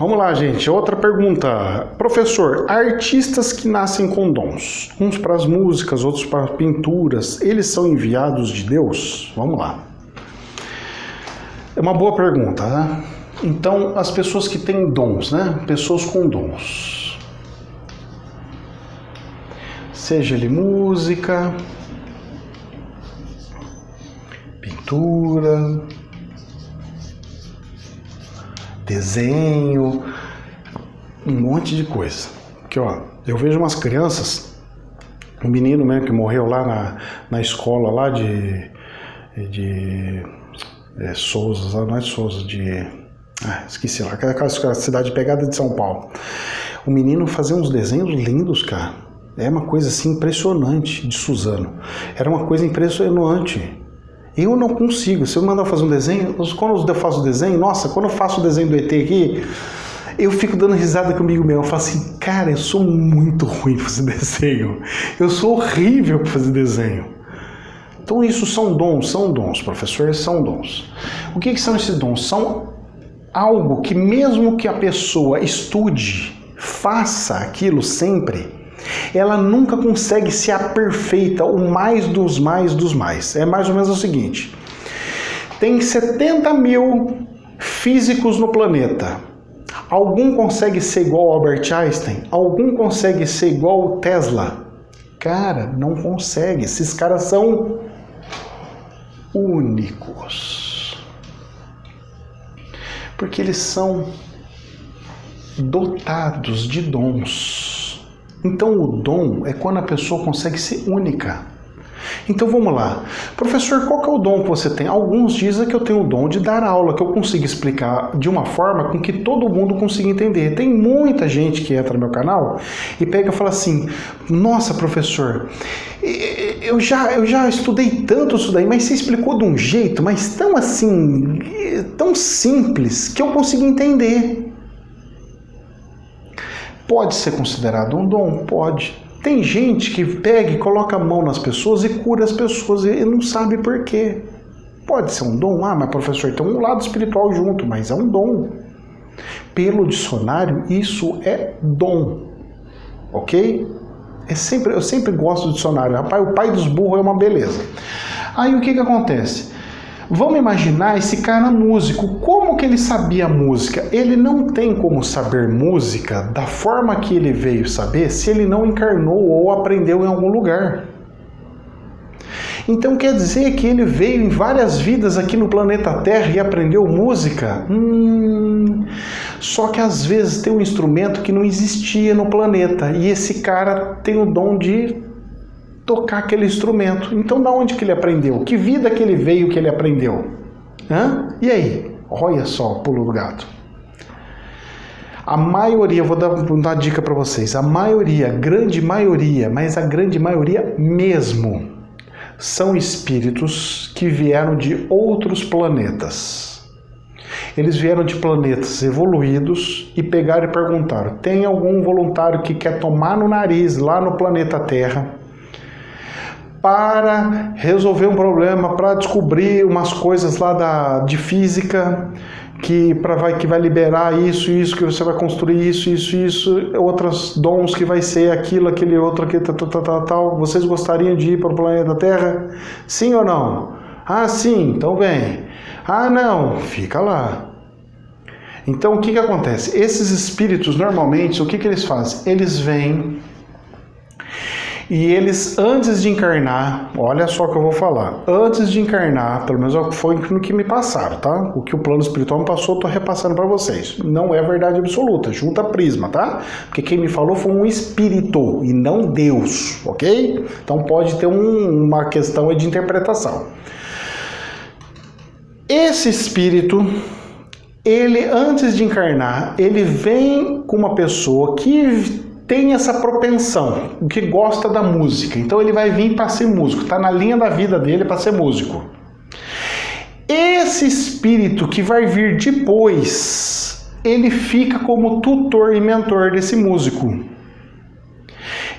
Vamos lá, gente. Outra pergunta. Professor, artistas que nascem com dons, uns para as músicas, outros para pinturas, eles são enviados de Deus? Vamos lá. É uma boa pergunta, né? Então, as pessoas que têm dons, né? Pessoas com dons. Seja ele música, pintura, desenho, um monte de coisa. Porque, ó, eu vejo umas crianças, um menino mesmo que morreu lá na escola lá de Souza, não é Souza, esqueci lá, aquela cidade pegada de São Paulo. O menino fazia uns desenhos lindos, cara. É uma coisa assim impressionante de Suzano. Era uma coisa impressionante. Eu não consigo. Se eu mandar fazer um desenho, quando eu faço o desenho, nossa, quando eu faço o desenho do ET aqui, eu fico dando risada comigo mesmo. Eu falo assim, cara, eu sou muito ruim para fazer desenho. Eu sou horrível para fazer desenho. Então isso são dons, professores, são dons. O que são esses dons? São algo que mesmo que a pessoa estude, faça aquilo sempre, ela nunca consegue se aperfeita o mais dos mais dos mais. É mais ou menos o seguinte: tem 70 mil físicos no planeta. Algum consegue ser igual ao Albert Einstein? Algum consegue ser igual ao Tesla? Cara, não consegue. Esses caras são únicos. Porque eles são dotados de dons. Então o dom é quando a pessoa consegue ser única. Então vamos lá. Professor, qual que é o dom que você tem? Alguns dizem que eu tenho o dom de dar aula, que eu consigo explicar de uma forma com que todo mundo consiga entender. Tem muita gente que entra no meu canal e pega e fala assim, nossa, professor, eu já estudei tanto isso daí, mas você explicou de um jeito, mas tão assim, tão simples, que eu consigo entender. Pode ser considerado um dom? Pode. Tem gente que pega e coloca a mão nas pessoas e cura as pessoas e não sabe por quê. Pode ser um dom? Ah, mas professor, tem um lado espiritual junto, mas é um dom. Pelo dicionário, isso é dom. Ok? Eu sempre gosto do dicionário. Rapaz, o pai dos burros é uma beleza. Aí o que acontece? Vamos imaginar esse cara músico. Como que ele sabia música? Ele não tem como saber música da forma que ele veio saber se ele não encarnou ou aprendeu em algum lugar. Então quer dizer que ele veio em várias vidas aqui no planeta Terra e aprendeu música? Só que às vezes tem um instrumento que não existia no planeta e esse cara tem o dom de tocar aquele instrumento. Então, da onde que ele aprendeu? Que vida que ele veio que ele aprendeu? E aí? Olha só o pulo do gato. A maioria, vou dar uma dica para vocês, a grande maioria, mas a grande maioria mesmo, são espíritos que vieram de outros planetas. Eles vieram de planetas evoluídos e pegaram e perguntaram, tem algum voluntário que quer tomar no nariz lá no planeta Terra para resolver um problema, para descobrir umas coisas lá de física, que vai liberar isso, que você vai construir isso, outros dons que vai ser aquilo, aquele outro, tal. Vocês gostariam de ir para o planeta Terra? Sim ou não? Ah, sim, então vem. Ah, não, fica lá. Então, o que acontece? Esses espíritos, normalmente, o que eles fazem? Eles vêm e eles, antes de encarnar, olha só o que eu vou falar, antes de encarnar, pelo menos foi no que me passaram, tá? O que o plano espiritual me passou, eu tô repassando para vocês. Não é verdade absoluta, junta prisma, tá? Porque quem me falou foi um espírito e não Deus, ok? Então pode ter uma questão de interpretação. Esse espírito, ele, antes de encarnar, ele vem com uma pessoa que tem essa propensão, que gosta da música. Então ele vai vir para ser músico, está na linha da vida dele para ser músico. Esse espírito que vai vir depois, ele fica como tutor e mentor desse músico.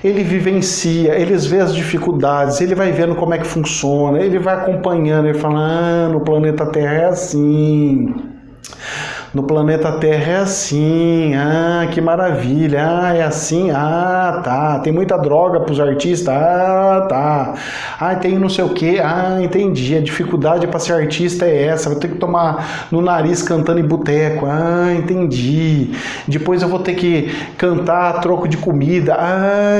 Ele vivencia, ele vê as dificuldades, ele vai vendo como é que funciona, ele vai acompanhando, ele fala, no planeta Terra é assim. no planeta Terra é assim, que maravilha, é assim, tá, tem muita droga pros artistas, tá, tem não sei o que, entendi, a dificuldade para ser artista é essa, vou ter que tomar no nariz cantando em boteco, entendi, depois eu vou ter que cantar a troco de comida,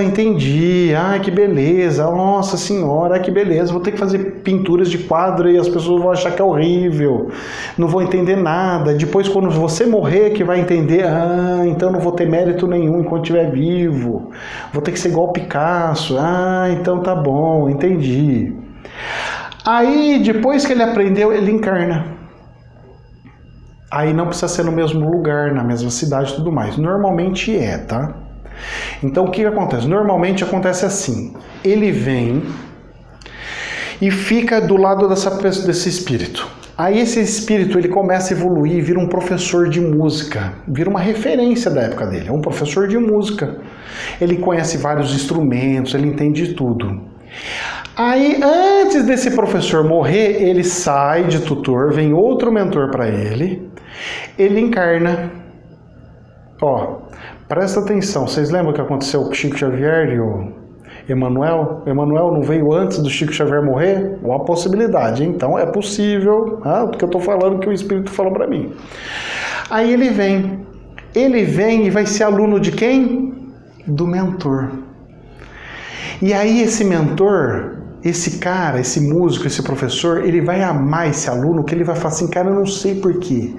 entendi, que beleza, nossa senhora, que beleza, vou ter que fazer pinturas de quadro e as pessoas vão achar que é horrível, não vou entender nada, depois quando você morrer que vai entender, então não vou ter mérito nenhum enquanto estiver vivo, vou ter que ser igual Picasso, então tá bom, entendi. Aí depois que ele aprendeu, ele encarna. Aí não precisa ser no mesmo lugar, na mesma cidade e tudo mais, normalmente tá? Então o que acontece? Normalmente acontece assim, ele vem e fica do lado desse espírito. Aí esse espírito ele começa a evoluir, vira um professor de música, vira uma referência da época dele, é um professor de música. Ele conhece vários instrumentos, ele entende tudo. Aí antes desse professor morrer, ele sai de tutor, vem outro mentor para ele encarna. Presta atenção, vocês lembram o que aconteceu com o Chico Xavier e o Emmanuel? Emmanuel não veio antes do Chico Xavier morrer? Uma possibilidade, então é possível, porque eu estou falando que o Espírito falou para mim. Aí ele vem e vai ser aluno de quem? Do mentor. E aí esse mentor, esse cara, esse músico, esse professor, ele vai amar esse aluno, que ele vai falar assim, cara, eu não sei porquê,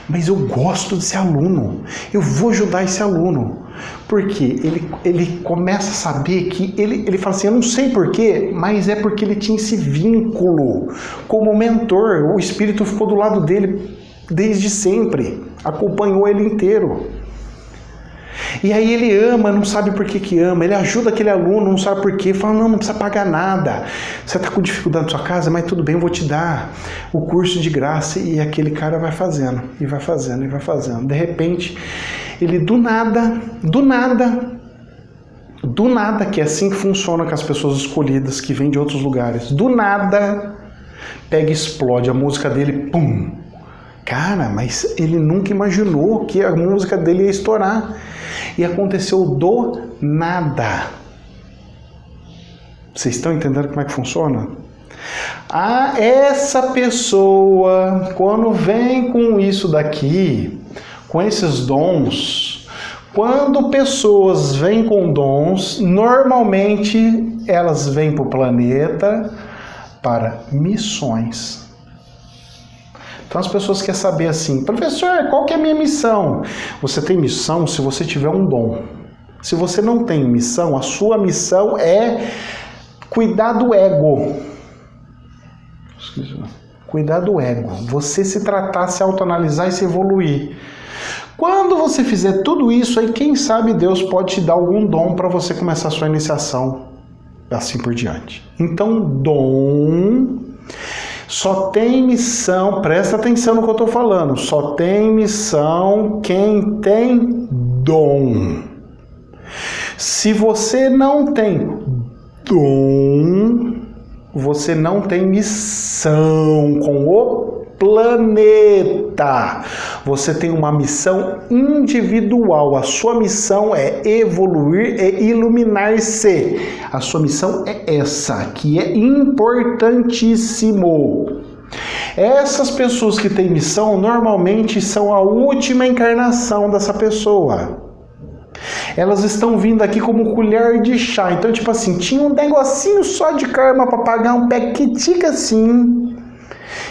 mas eu gosto desse aluno, eu vou ajudar esse aluno. Porque ele começa a saber que, ele fala assim, eu não sei porquê, mas é porque ele tinha esse vínculo como mentor, o Espírito ficou do lado dele desde sempre, acompanhou ele inteiro. E aí ele ama, não sabe por que ama, ele ajuda aquele aluno, não sabe por quê, fala, não precisa pagar nada, você está com dificuldade na sua casa, mas tudo bem, eu vou te dar o curso de graça, e aquele cara vai fazendo, e vai fazendo, e vai fazendo. De repente, ele do nada, que é assim que funciona com as pessoas escolhidas, que vêm de outros lugares, do nada, pega e explode, a música dele, pum! Cara, mas ele nunca imaginou que a música dele ia estourar. E aconteceu do nada. Vocês estão entendendo como é que funciona? Essa pessoa, quando vem com isso daqui, com esses dons, quando pessoas vêm com dons, normalmente elas vêm para o planeta para missões. Então as pessoas querem saber assim, professor, qual que é a minha missão? Você tem missão se você tiver um dom. Se você não tem missão, a sua missão é cuidar do ego. Cuidar do ego. Você se tratar, se autoanalisar e se evoluir. Quando você fizer tudo isso, aí quem sabe Deus pode te dar algum dom para você começar a sua iniciação, assim por diante. Então, dom só tem missão, presta atenção no que eu estou falando, só tem missão quem tem dom. Se você não tem dom, você não tem missão com o planeta. Você tem uma missão individual. A sua missão é evoluir e iluminar-se. A sua missão é essa, que é importantíssimo. Essas pessoas que têm missão, normalmente são a última encarnação dessa pessoa. Elas estão vindo aqui como colher de chá. Então, tipo assim, tinha um negocinho só de karma para pagar, um pequitica assim.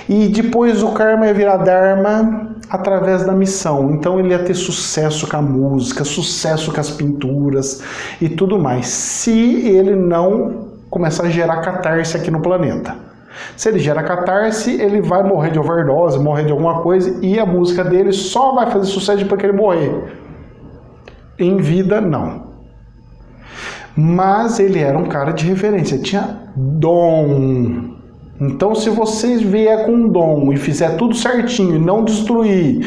E depois o karma ia virar dharma através da missão. Então ele ia ter sucesso com a música, sucesso com as pinturas e tudo mais. Se ele não começar a gerar catarse aqui no planeta. Se ele gera catarse, ele vai morrer de overdose, morrer de alguma coisa, e a música dele só vai fazer sucesso depois que ele morrer. Em vida, não. Mas ele era um cara de referência, tinha dom. Então, se você vier com dom e fizer tudo certinho e não destruir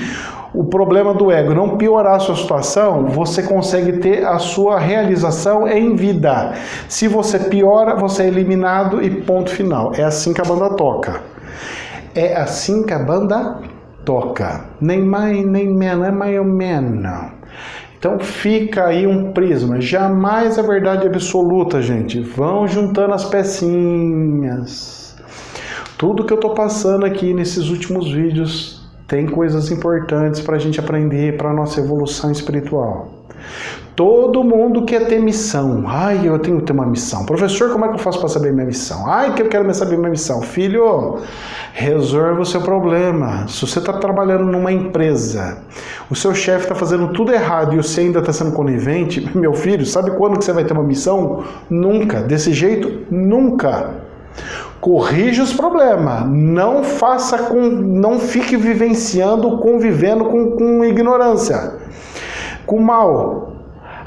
o problema do ego, não piorar a sua situação, você consegue ter a sua realização em vida. Se você piora, você é eliminado e ponto final. É assim que a banda toca. É assim que a banda toca. Nem mais, nem menos, é mais ou menos. Então fica aí um prisma. Jamais a verdade absoluta, gente. Vão juntando as pecinhas. Tudo que eu tô passando aqui nesses últimos vídeos tem coisas importantes para a gente aprender para a nossa evolução espiritual. Todo mundo quer ter missão. Ai, eu tenho que ter uma missão. Professor, como é que eu faço para saber minha missão? Ai, que eu quero saber minha missão. Filho, resolva o seu problema. Se você está trabalhando numa empresa, o seu chefe está fazendo tudo errado e você ainda está sendo conivente, meu filho, sabe quando que você vai ter uma missão? Nunca. Desse jeito, nunca. Corrija os problemas. Não fique vivenciando, convivendo com ignorância, com mal.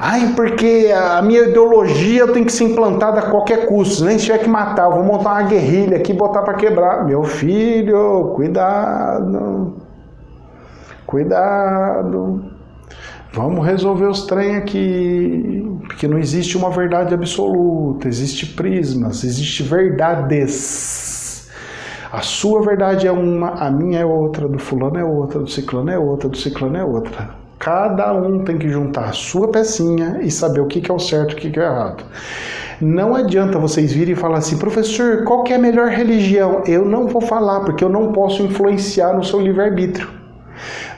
Ai, porque a minha ideologia tem que ser implantada a qualquer custo, nem se tiver que matar, eu vou montar uma guerrilha aqui e botar para quebrar. Meu filho, cuidado, cuidado. Vamos resolver os trem aqui, porque não existe uma verdade absoluta, existe prismas, existe verdades. A sua verdade é uma, a minha é outra, do fulano é outra, do ciclano é outra, do ciclano é outra. Cada um tem que juntar a sua pecinha e saber o que é o certo e o que é o errado. Não adianta vocês virem e falar assim, professor, qual que é a melhor religião? Eu não vou falar, porque eu não posso influenciar no seu livre-arbítrio.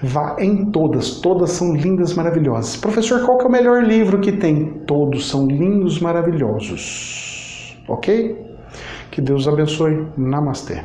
Vá em todas, todas são lindas, maravilhosas. Professor, qual que é o melhor livro que tem? Todos são lindos, maravilhosos. Ok? Que Deus abençoe. Namastê.